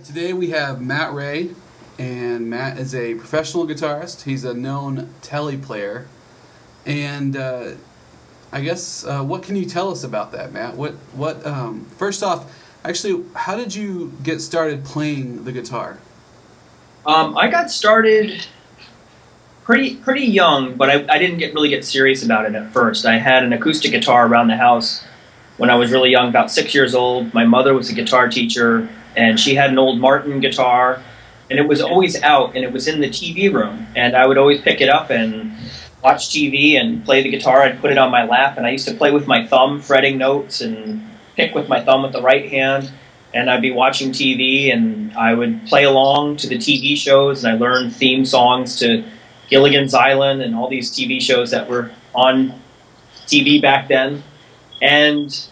Today we have Matt Rae, and Matt is a professional guitarist. He's a known Teleplayer, and I guess what can you tell us about that, Matt? First off, actually, how did you get started playing the guitar? I got started pretty young, but I didn't really get serious about it at first. I had an acoustic guitar around the house when I was really young, about 6 years old. My mother was a guitar teacher, and she had an old Martin guitar, and it was always out, and it was in the TV room, and I would always pick it up and watch TV and play the guitar. I'd put it on my lap, and I used to play with my thumb, fretting notes, and pick with my thumb with the right hand, and I'd be watching TV, and I would play along to the TV shows, and I learned theme songs to Gilligan's Island and all these TV shows that were on TV back then. And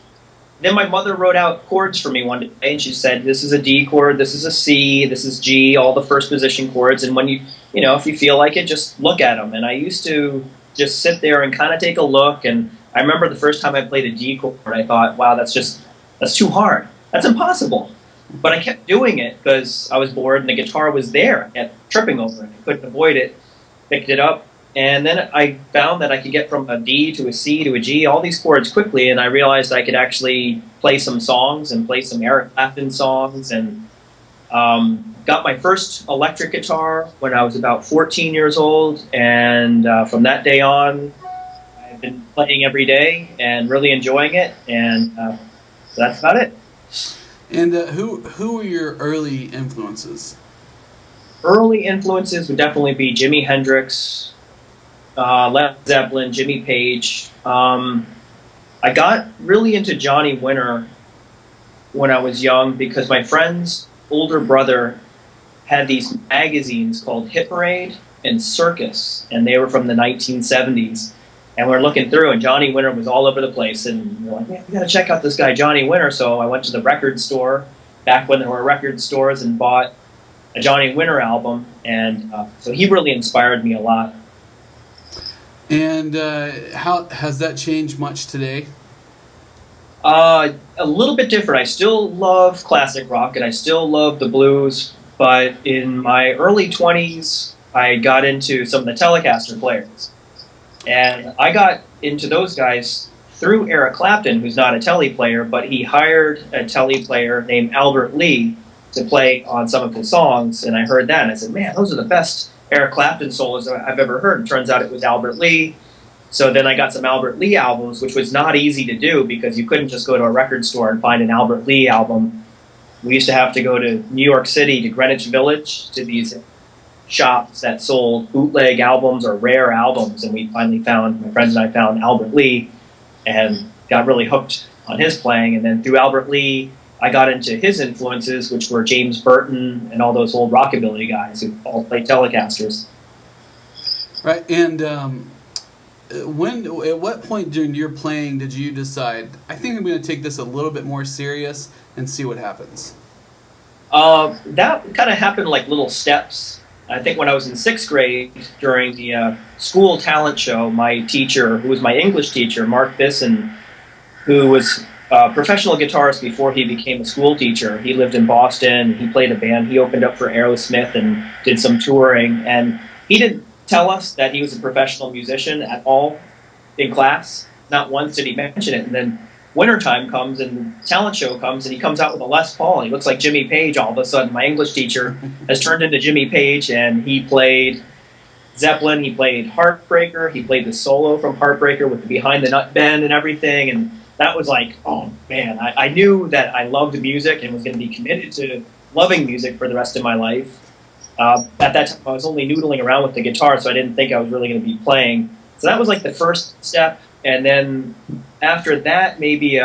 then my mother wrote out chords for me one day, and she said, this is a D chord, this is a C, this is G, all the first position chords, and when if you feel like it, just look at them. And I used to just sit there and kind of take a look, and I remember the first time I played a D chord, I thought, wow, that's too hard. That's impossible. But I kept doing it because I was bored, and the guitar was there. I kept tripping over it. I couldn't avoid it. Picked it up, and then I found that I could get from a D to a C to a G, all these chords quickly, and I realized I could actually play some songs and play some Eric Clapton songs, and got my first electric guitar when I was about 14 years old, and from that day on, I've been playing every day and really enjoying it, and so that's about it. And who were your early influences? Early influences would definitely be Jimi Hendrix, Led Zeppelin, Jimmy Page. I got really into Johnny Winter when I was young because my friend's older brother had these magazines called Hit Parade and Circus, and they were from the 1970s. And we're looking through, and Johnny Winter was all over the place. And we're like, man, we got to check out this guy, Johnny Winter. So I went to the record store back when there were record stores and bought a Johnny Winter album, and so he really inspired me a lot. And how has that changed much today? A little bit different. I still love classic rock, and I still love the blues, but in my early 20s, I got into some of the Telecaster players. And I got into those guys through Eric Clapton, who's not a Teleplayer, but he hired a Teleplayer named Albert Lee to play on some of his songs, and I heard that, and I said, man, those are the best Eric Clapton solos I've ever heard. And turns out it was Albert Lee. So then I got some Albert Lee albums, which was not easy to do because you couldn't just go to a record store and find an Albert Lee album. We used to have to go to New York City, to Greenwich Village, to these shops that sold bootleg albums or rare albums, and we finally found, my friends and I found Albert Lee and got really hooked on his playing. And then through Albert Lee, I got into his influences, which were James Burton and all those old rockabilly guys who all played Telecasters. Right, and at what point during your playing did you decide, I think I'm going to take this a little bit more serious and see what happens? That kind of happened like little steps. I think when I was in 6th grade, during the school talent show, my teacher, who was my English teacher, Mark Bisson, who was a professional guitarist before he became a school teacher. He lived in Boston. He played a band. He opened up for Aerosmith and did some touring. And he didn't tell us that he was a professional musician at all in class. Not once did he mention it. And then wintertime comes and the talent show comes, and he comes out with a Les Paul. He looks like Jimmy Page all of a sudden. My English teacher has turned into Jimmy Page, and he played Zeppelin, he played Heartbreaker, he played the solo from Heartbreaker with the Behind the Nut Bend and everything, and that was like, oh man, I knew that I loved music and was going to be committed to loving music for the rest of my life. At that time, I was only noodling around with the guitar, so I didn't think I was really going to be playing. So that was like the first step, and then after that, maybe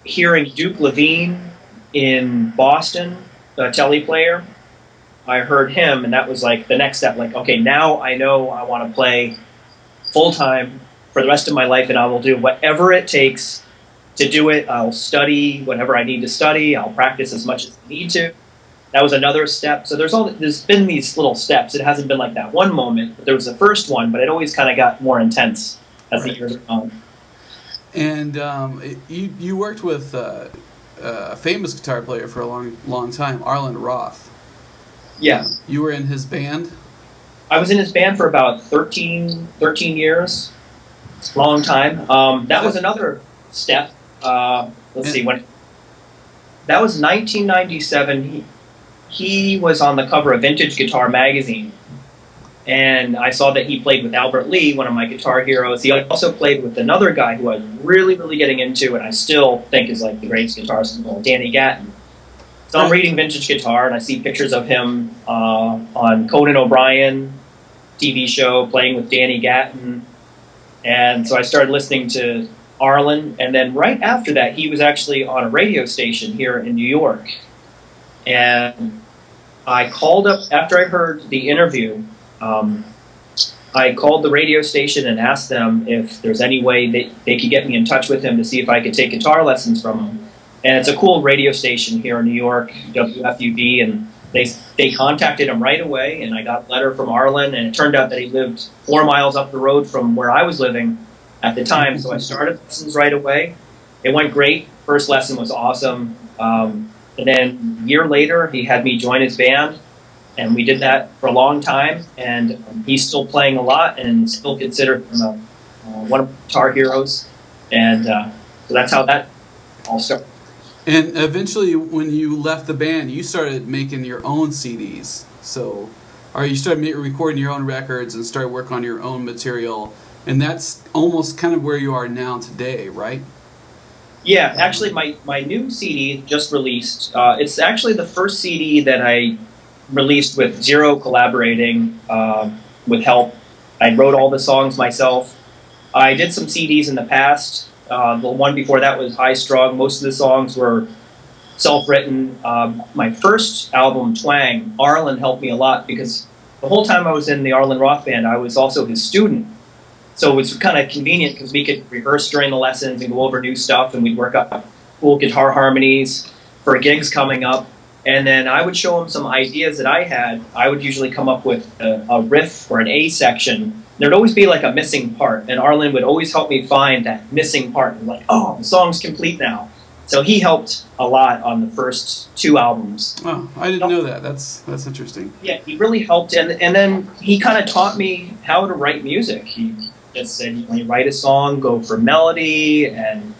hearing Duke Levine in Boston, Teleplayer, I heard him, and that was like the next step. Like, okay, now I know I want to play full-time for the rest of my life, and I will do whatever it takes to do it. I'll study whatever I need to study. I'll practice as much as I need to. That was another step. So there's been these little steps. It hasn't been like that one moment, but there was the first one, but it always kind of got more intense as the years went on. And you worked with a famous guitar player for a long time, Arlen Roth. Yeah. You were in his band? I was in his band for about 13 years. Long time. That was another step. Let's see. That was 1997. He was on the cover of Vintage Guitar magazine. And I saw that he played with Albert Lee, one of my guitar heroes. He also played with another guy who I was really, really getting into, and I still think is like the greatest guitarist in the world, Danny Gatton. So I'm reading Vintage Guitar, and I see pictures of him on Conan O'Brien TV show playing with Danny Gatton. And so I started listening to Arlen, and then right after that, he was actually on a radio station here in New York. And I called up, after I heard the interview, I called the radio station and asked them if there's any way they could get me in touch with him to see if I could take guitar lessons from him. And it's a cool radio station here in New York, WFUB, and they contacted him right away, and I got a letter from Arlen, and it turned out that he lived 4 miles up the road from where I was living at the time, so I started lessons right away. It went great. First lesson was awesome. And then a year later, he had me join his band, and we did that for a long time, and he's still playing a lot and still considered him one of my guitar heroes. And so that's how that all started. And eventually, when you left the band, you started making your own CDs. So, or you started recording your own records and started working on your own material. And that's almost kind of where you are now today, right? Yeah, actually, my new CD just released. It's actually the first CD that I released with zero collaborating, with help. I wrote all the songs myself. I did some CDs in the past. The one before that was High Strung. Most of the songs were self-written. My first album, Twang, Arlen helped me a lot because the whole time I was in the Arlen Roth band, I was also his student. So it was kind of convenient because we could rehearse during the lessons and go over new stuff, and we'd work up cool guitar harmonies for gigs coming up. And then I would show him some ideas that I had. I would usually come up with a riff or an A section. There'd always be like a missing part, and Arlen would always help me find that missing part. And like, oh, the song's complete now. So he helped a lot on the first 2 albums. Oh, I didn't know that. That's interesting. Yeah, he really helped, and then he kind of taught me how to write music. He just said, when you write a song, go for melody, and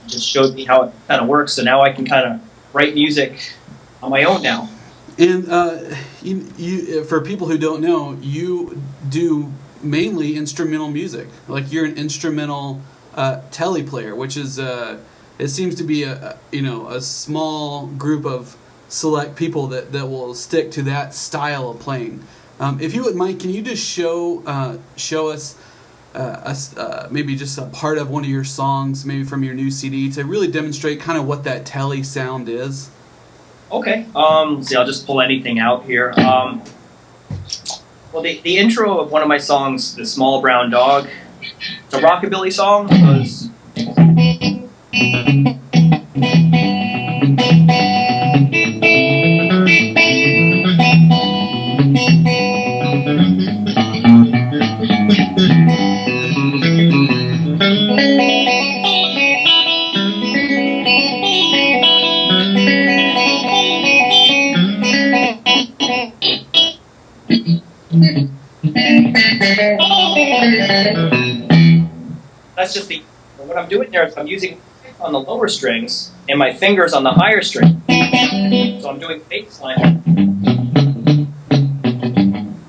just showed me how it kind of works. So now I can kind of write music on my own now. And you, for people who don't know, you do mainly instrumental music. Like, you're an instrumental teleplayer, which is it seems to be a small group of select people that will stick to that style of playing. If you would mind, can you just show us maybe just a part of one of your songs, maybe from your new CD, to really demonstrate kind of what that tele sound is? Okay. See, I'll just pull anything out here. Well, the intro of one of my songs, "The Small Brown Dog," it's a rockabilly song. Because that's just what I'm doing there is I'm using on the lower strings and my fingers on the higher string. So I'm doing bass line,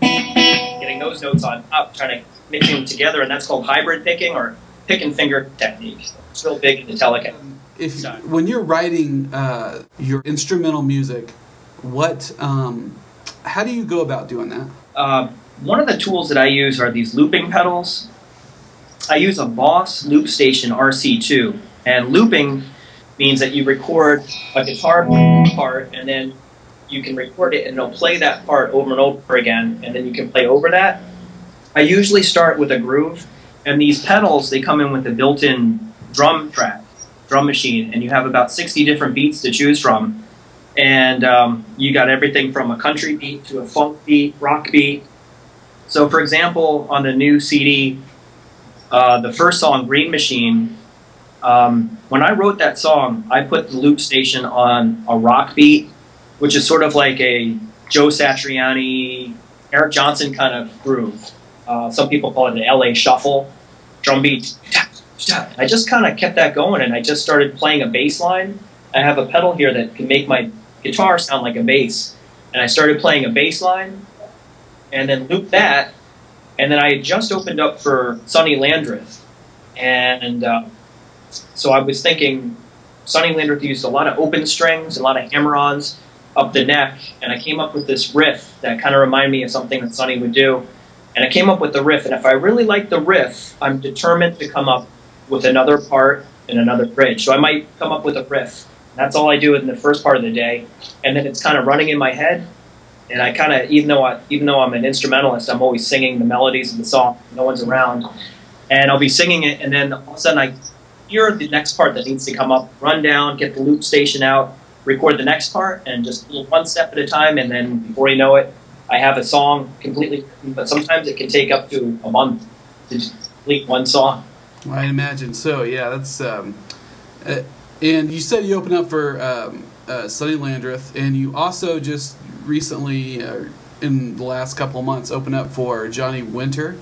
getting those notes on top, trying to mix them together, and that's called hybrid picking or pick and finger technique. It's real big in the Teleplayer. When you're writing your instrumental music, how do you go about doing that? One of the tools that I use are these looping pedals. I use a Boss Loop Station RC2, and looping means that you record a guitar part and then you can record it and it'll play that part over and over again, and then you can play over that. I usually start with a groove, and these pedals, they come in with a built-in drum machine, and you have about 60 different beats to choose from. And you got everything from a country beat to a funk beat, rock beat. So for example, on the new CD, the first song, Green Machine, when I wrote that song, I put the loop station on a rock beat, which is sort of like a Joe Satriani, Eric Johnson kind of groove. Some people call it the LA shuffle, drum beat. I just kind of kept that going, and I just started playing a bass line. I have a pedal here that can make my guitar sound like a bass. And I started playing a bass line, and then looped that, and then I had just opened up for Sonny Landreth. And so I was thinking, Sonny Landreth used a lot of open strings, a lot of hammer-ons up the neck, and I came up with this riff that kind of reminded me of something that Sonny would do. And I came up with the riff, and if I really like the riff, I'm determined to come up with another part and another bridge. So I might come up with a riff. That's all I do in the first part of the day, and then it's kind of running in my head. And I kind of, even though I'm an instrumentalist, I'm always singing the melodies of the song. No one's around, and I'll be singing it, and then all of a sudden I hear the next part that needs to come up, run down, get the loop station out, record the next part, and just one step at a time. And then before you know it, I have a song completely written. But sometimes it can take up to a month to complete one song. I imagine so. Yeah, that's. And you said you opened up for Sonny Landreth, and you also just recently, in the last couple of months, opened up for Johnny Winter.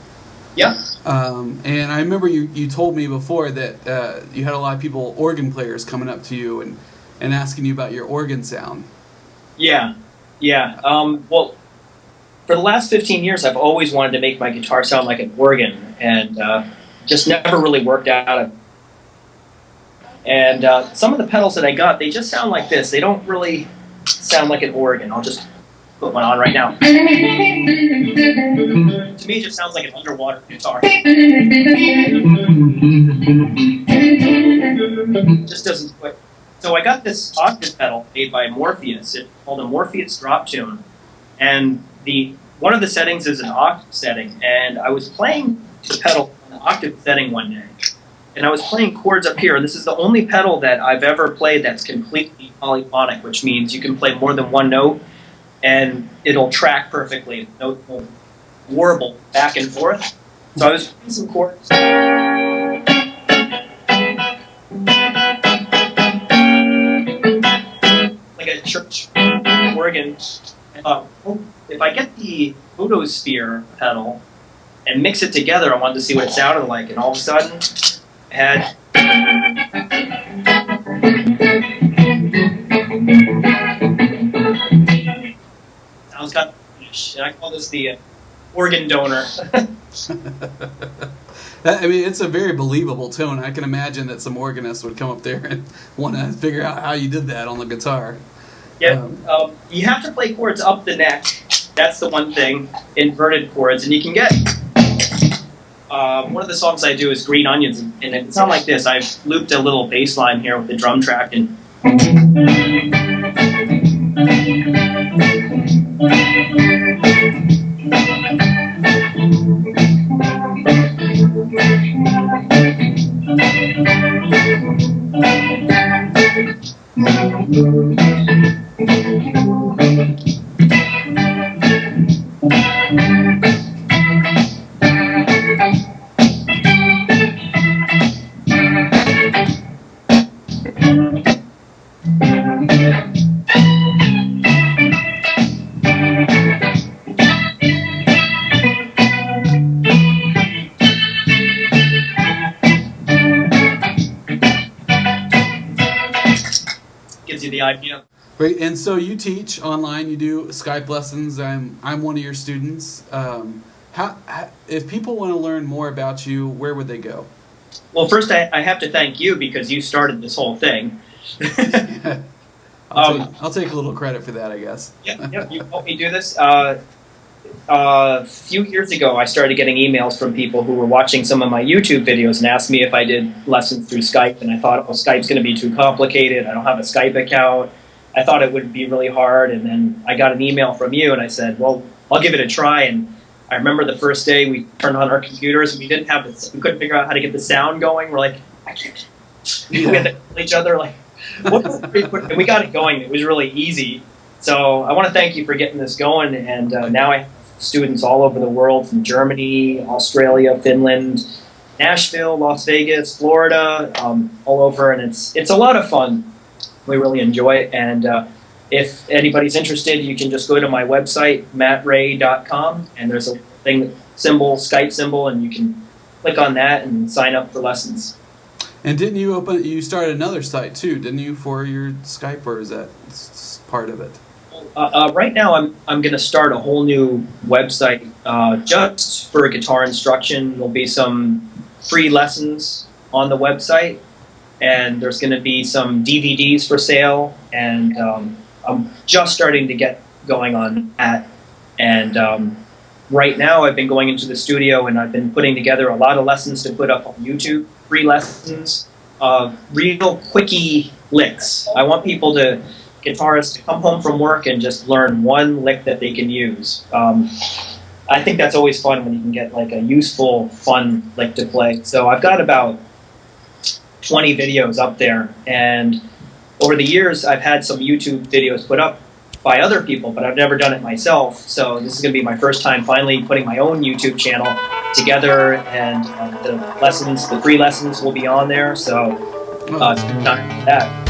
Yeah. And I remember you told me before that you had a lot of people, organ players, coming up to you and asking you about your organ sound. Yeah. Well, for the last 15 years, I've always wanted to make my guitar sound like an organ, and just never really worked out. And some of the pedals that I got, they just sound like this. They don't really sound like an organ. I'll just put one on right now. To me, it just sounds like an underwater guitar. Just doesn't quit. So I got this octave pedal made by Morpheus. It's called a Morpheus drop tune. And one of the settings is an octave setting. And I was playing the pedal on the octave setting one day. And I was playing chords up here. This is the only pedal that I've ever played that's completely polyphonic, which means you can play more than one note, and it'll track perfectly. The note will warble back and forth. So I was playing some chords. Like a church organ. I thought, if I get the photosphere pedal and mix it together, I wanted to see what it sounded like. And all of a sudden, I had sounds got finish, and I call this the organ donor. I mean, it's a very believable tone. I can imagine that some organist would come up there and want to figure out how you did that on the guitar. Yeah, you have to play chords up the neck. That's the one thing, inverted chords, and you can get. One of the songs I do is Green Onions, and it sounds like this. I've looped a little bass line here with the drum track, and gives you the idea. Right, and so you teach online. You do Skype lessons. I'm one of your students. How if people want to learn more about you, where would they go? Well, first I have to thank you because you started this whole thing. I'll take a little credit for that, I guess. Yeah, you helped me do this. A few years ago, I started getting emails from people who were watching some of my YouTube videos and asked me if I did lessons through Skype. And I thought, well, Skype's going to be too complicated. I don't have a Skype account. I thought it would be really hard. And then I got an email from you, and I said, well, I'll give it a try. And I remember the first day we turned on our computers, and we couldn't figure out how to get the sound going. We're like, I can't. We had to call each other like, what? And we got it going. It was really easy. So I want to thank you for getting this going. And now I have students all over the world, from Germany, Australia, Finland, Nashville, Las Vegas, Florida, all over. And it's a lot of fun. We really enjoy it. And if anybody's interested, you can just go to my website, mattrae.com, and there's a thing, Skype symbol, and you can click on that and sign up for lessons. And didn't you started another site too, didn't you, for your Skype, or is that part of it? Right now, I'm going to start a whole new website just for guitar instruction. There'll be some free lessons on the website, and there's going to be some DVDs for sale, and I'm just starting to get going on that. And right now, I've been going into the studio, and I've been putting together a lot of lessons to put up on YouTube, free lessons, real quickie licks. I want guitarists to come home from work and just learn one lick that they can use. I think that's always fun when you can get like a useful, fun lick to play. So I've got about 20 videos up there, and over the years I've had some YouTube videos put up by other people, but I've never done it myself. So this is going to be my first time finally putting my own YouTube channel together, and the free lessons will be on there. So it's time for that.